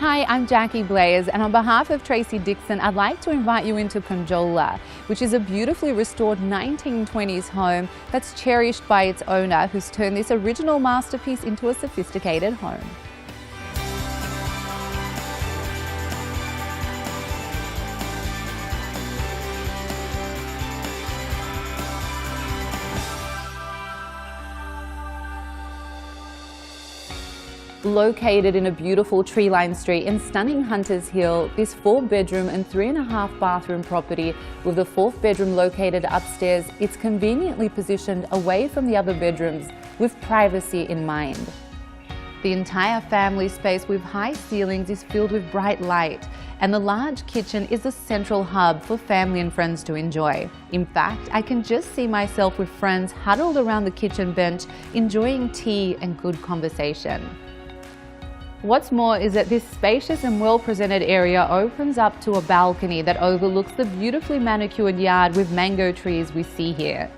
Hi, I'm Jackie Blaze, and on behalf of Tracy Dixon, I'd like to invite you into Conjola, which is a beautifully restored 1920s home that's cherished by its owner, who's turned this original masterpiece into a sophisticated home. Located in a beautiful tree-lined street in stunning Hunters Hill, this 4-bedroom and 3.5-bathroom property with the 4th bedroom located upstairs, it's conveniently positioned away from the other bedrooms with privacy in mind. The entire family space with high ceilings is filled with bright light, and the large kitchen is a central hub for family and friends to enjoy. In fact, I can just see myself with friends huddled around the kitchen bench enjoying tea and good conversation. What's more is that this spacious and well-presented area opens up to a balcony that overlooks the beautifully manicured yard with mango trees we see here.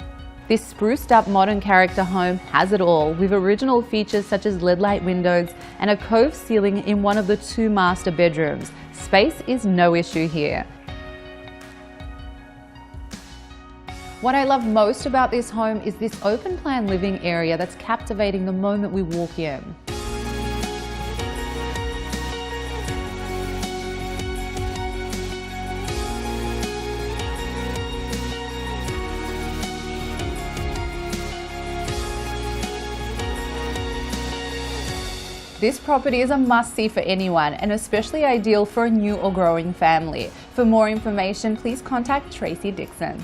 This spruced up modern character home has it all, with original features such as LED light windows and a cove ceiling in one of the 2 master bedrooms. Space is no issue here. What I love most about this home is this open plan living area that's captivating the moment we walk in. This property is a must-see for anyone, and especially ideal for a new or growing family. For more information, please contact Tracy Dixon.